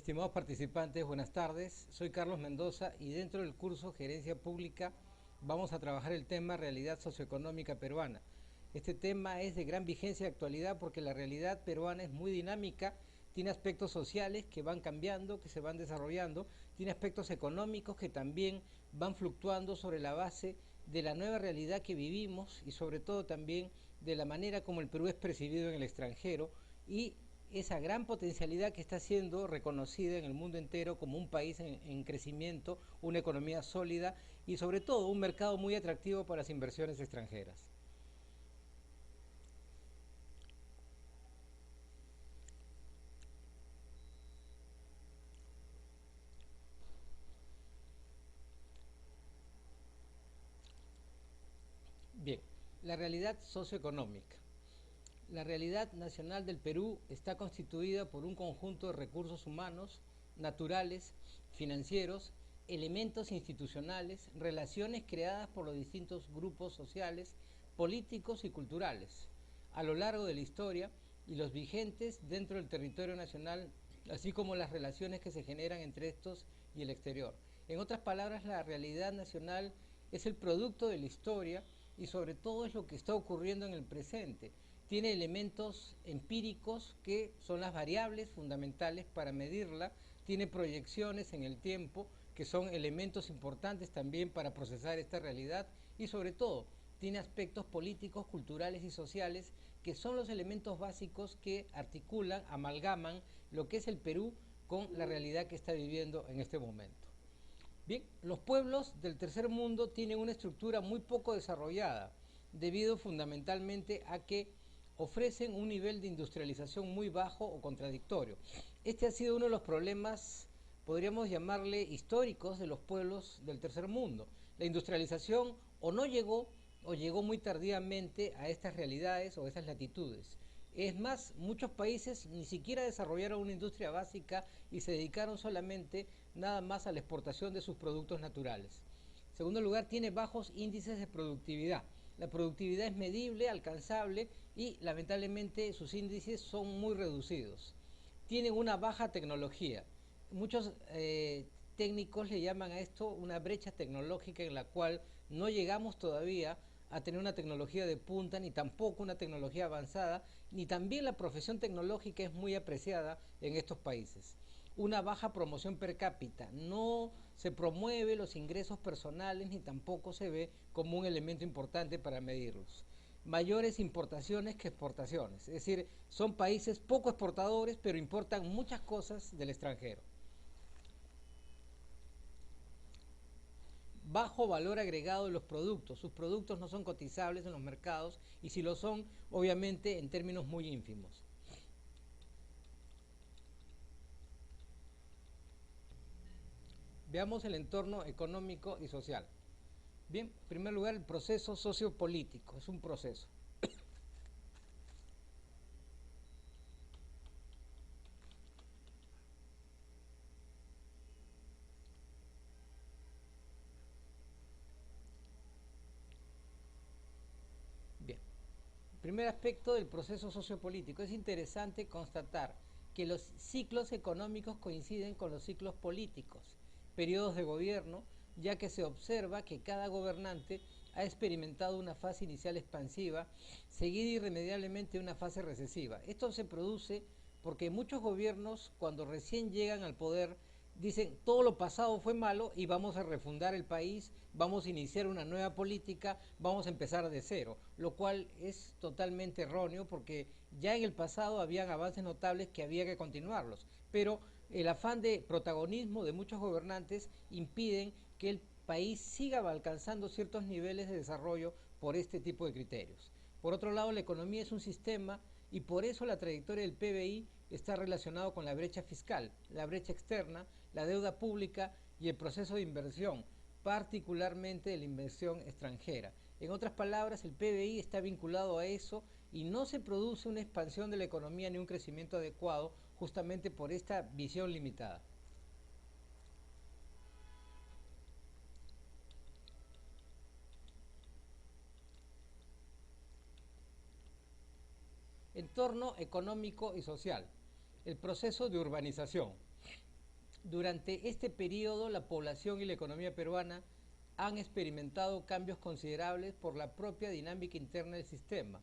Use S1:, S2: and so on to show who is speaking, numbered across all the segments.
S1: Estimados participantes, buenas tardes. Soy Carlos Mendoza y dentro del curso Gerencia Pública vamos a trabajar el tema Realidad Socioeconómica Peruana. Este tema es de gran vigencia y actualidad porque la realidad peruana es muy dinámica, tiene aspectos sociales que van cambiando, que se van desarrollando, tiene aspectos económicos que también van fluctuando sobre la base de la nueva realidad que vivimos y sobre todo también de la manera como el Perú es percibido en el extranjero y esa gran potencialidad que está siendo reconocida en el mundo entero como un país en crecimiento, una economía sólida y sobre todo un mercado muy atractivo para las inversiones extranjeras. Bien, la realidad socioeconómica. La realidad nacional del Perú está constituida por un conjunto de recursos humanos, naturales, financieros, elementos institucionales, relaciones creadas por los distintos grupos sociales, políticos y culturales a lo largo de la historia y los vigentes dentro del territorio nacional, así como las relaciones que se generan entre estos y el exterior. En otras palabras, la realidad nacional es el producto de la historia y sobre todo es lo que está ocurriendo en el presente. Tiene elementos empíricos que son las variables fundamentales para medirla, tiene proyecciones en el tiempo que son elementos importantes también para procesar esta realidad y sobre todo tiene aspectos políticos, culturales y sociales que son los elementos básicos que articulan, amalgaman lo que es el Perú con la realidad que está viviendo en este momento. Bien, los pueblos del tercer mundo tienen una estructura muy poco desarrollada, debido fundamentalmente a que ofrecen un nivel de industrialización muy bajo o contradictorio. Este ha sido uno de los problemas, podríamos llamarle históricos, de los pueblos del tercer mundo. La industrialización o no llegó o llegó muy tardíamente a estas realidades o a estas latitudes. Es más, muchos países ni siquiera desarrollaron una industria básica y se dedicaron solamente nada más a la exportación de sus productos naturales. En segundo lugar, tiene bajos índices de productividad. La productividad es medible, alcanzable y lamentablemente sus índices son muy reducidos. Tienen una baja tecnología. Muchos técnicos le llaman a esto una brecha tecnológica en la cual no llegamos todavía a tener una tecnología de punta, ni tampoco una tecnología avanzada, ni también la profesión tecnológica es muy apreciada en estos países. Una baja promoción per cápita, no se promueve los ingresos personales ni tampoco se ve como un elemento importante para medirlos. Mayores importaciones que exportaciones, es decir, son países poco exportadores pero importan muchas cosas del extranjero. Bajo valor agregado de los productos. Sus productos no son cotizables en los mercados y si lo son, obviamente en términos muy ínfimos. Veamos el entorno económico y social. Bien, en primer lugar, el proceso sociopolítico. Es un proceso. Bien, primer aspecto del proceso sociopolítico. Es interesante constatar que los ciclos económicos coinciden con los ciclos políticos, periodos de gobierno, ya que se observa que cada gobernante ha experimentado una fase inicial expansiva, seguida irremediablemente de una fase recesiva. Esto se produce porque muchos gobiernos, cuando recién llegan al poder, dicen todo lo pasado fue malo y vamos a refundar el país, vamos a iniciar una nueva política, vamos a empezar de cero, lo cual es totalmente erróneo porque ya en el pasado habían avances notables que había que continuarlos, pero el afán de protagonismo de muchos gobernantes impiden que el país siga alcanzando ciertos niveles de desarrollo por este tipo de criterios. Por otro lado, la economía es un sistema y por eso la trayectoria del PBI está relacionado con la brecha fiscal, la brecha externa, la deuda pública y el proceso de inversión, particularmente de la inversión extranjera. En otras palabras, el PBI está vinculado a eso y no se produce una expansión de la economía ni un crecimiento adecuado justamente por esta visión limitada. Entorno económico y social. El proceso de urbanización. Durante este periodo, la población y la economía peruana han experimentado cambios considerables por la propia dinámica interna del sistema,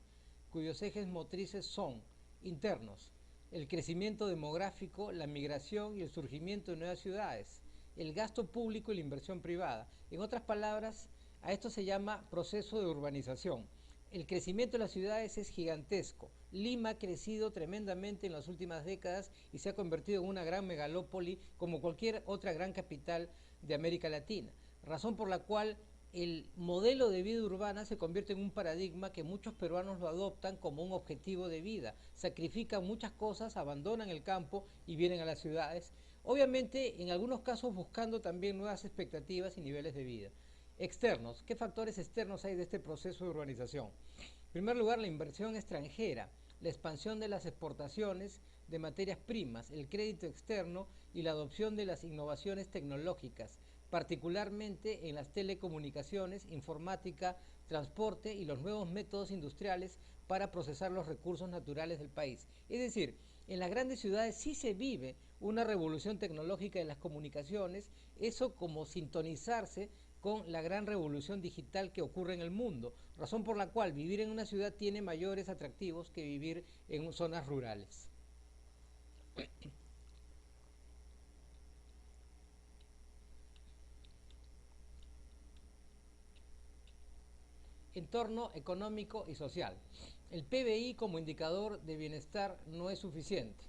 S1: cuyos ejes motrices son internos: el crecimiento demográfico, la migración y el surgimiento de nuevas ciudades, el gasto público y la inversión privada. En otras palabras, a esto se llama proceso de urbanización. El crecimiento de las ciudades es gigantesco. Lima ha crecido tremendamente en las últimas décadas y se ha convertido en una gran megalópoli como cualquier otra gran capital de América Latina, razón por la cual el modelo de vida urbana se convierte en un paradigma que muchos peruanos lo adoptan como un objetivo de vida. Sacrifican muchas cosas, abandonan el campo y vienen a las ciudades, obviamente en algunos casos buscando también nuevas expectativas y niveles de vida. Externos. ¿Qué factores externos hay de este proceso de urbanización? En primer lugar, la inversión extranjera, la expansión de las exportaciones de materias primas, el crédito externo y la adopción de las innovaciones tecnológicas, particularmente en las telecomunicaciones, informática, transporte y los nuevos métodos industriales para procesar los recursos naturales del país. Es decir, en las grandes ciudades sí se vive una revolución tecnológica de las comunicaciones, eso como sintonizarse con la gran revolución digital que ocurre en el mundo, razón por la cual vivir en una ciudad tiene mayores atractivos que vivir en zonas rurales. Entorno económico y social. El PBI como indicador de bienestar no es suficiente.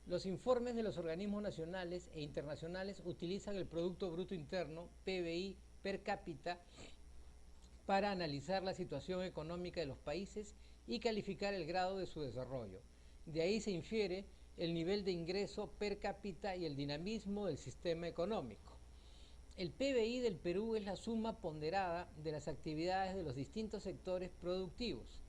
S1: Los informes de los organismos nacionales e internacionales utilizan el Producto Bruto Interno, PBI, per cápita para analizar la situación económica de los países y calificar el grado de su desarrollo. De ahí se infiere el nivel de ingreso per cápita y el dinamismo del sistema económico. El PBI del Perú es la suma ponderada de las actividades de los distintos sectores productivos,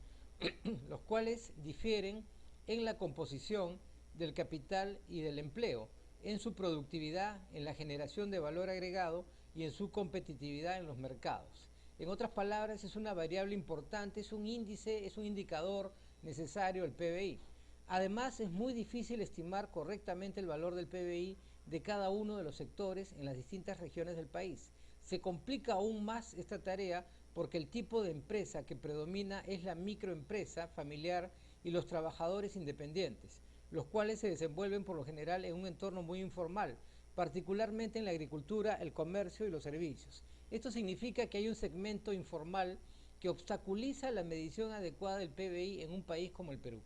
S1: los cuales difieren en la composición del capital y del empleo, en su productividad, en la generación de valor agregado y en su competitividad en los mercados. En otras palabras, es una variable importante, es un índice, es un indicador necesario el PBI. Además, es muy difícil estimar correctamente el valor del PBI de cada uno de los sectores en las distintas regiones del país. Se complica aún más esta tarea porque el tipo de empresa que predomina es la microempresa familiar y los trabajadores independientes, los cuales se desenvuelven por lo general en un entorno muy informal, particularmente en la agricultura, el comercio y los servicios. Esto significa que hay un segmento informal que obstaculiza la medición adecuada del PBI en un país como el Perú.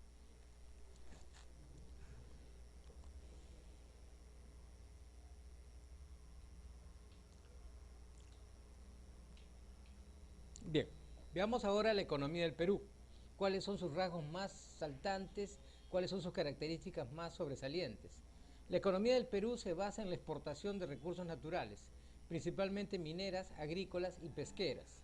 S1: Bien, veamos ahora la economía del Perú. ¿Cuáles son sus rasgos más saltantes? ¿Cuáles son sus características más sobresalientes? La economía del Perú se basa en la exportación de recursos naturales, principalmente mineras, agrícolas y pesqueras.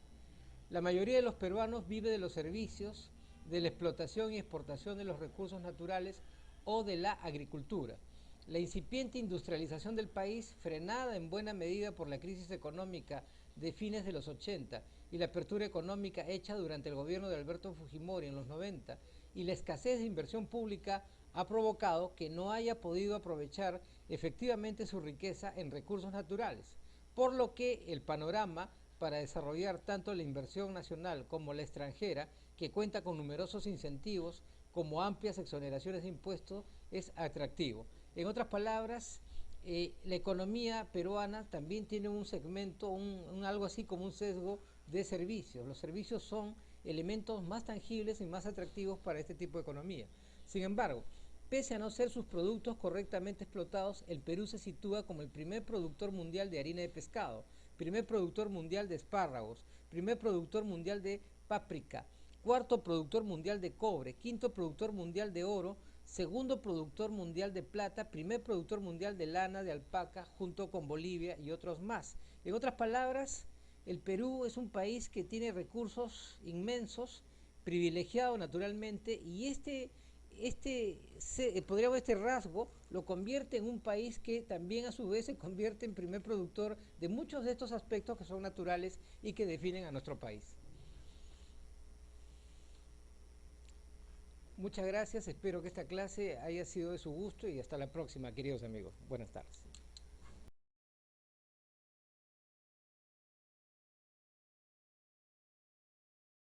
S1: La mayoría de los peruanos vive de los servicios, de la explotación y exportación de los recursos naturales o de la agricultura. La incipiente industrialización del país, frenada en buena medida por la crisis económica de fines de los 80 y la apertura económica hecha durante el gobierno de Alberto Fujimori en los 90 y la escasez de inversión pública, ha provocado que no haya podido aprovechar efectivamente su riqueza en recursos naturales, por lo que el panorama para desarrollar tanto la inversión nacional como la extranjera, que cuenta con numerosos incentivos como amplias exoneraciones de impuestos, es atractivo. En otras palabras, la economía peruana también tiene un segmento, algo así como un sesgo de servicios. Los servicios son elementos más tangibles y más atractivos para este tipo de economía. Sin embargo, pese a no ser sus productos correctamente explotados, el Perú se sitúa como el primer productor mundial de harina de pescado, primer productor mundial de espárragos, primer productor mundial de páprica, cuarto productor mundial de cobre, quinto productor mundial de oro, segundo productor mundial de plata, primer productor mundial de lana de alpaca, junto con Bolivia y otros más. En otras palabras, el Perú es un país que tiene recursos inmensos, privilegiado naturalmente, y este rasgo lo convierte en un país que también a su vez se convierte en primer productor de muchos de estos aspectos que son naturales y que definen a nuestro país. Muchas gracias, espero que esta clase haya sido de su gusto y hasta la próxima, queridos amigos. Buenas tardes.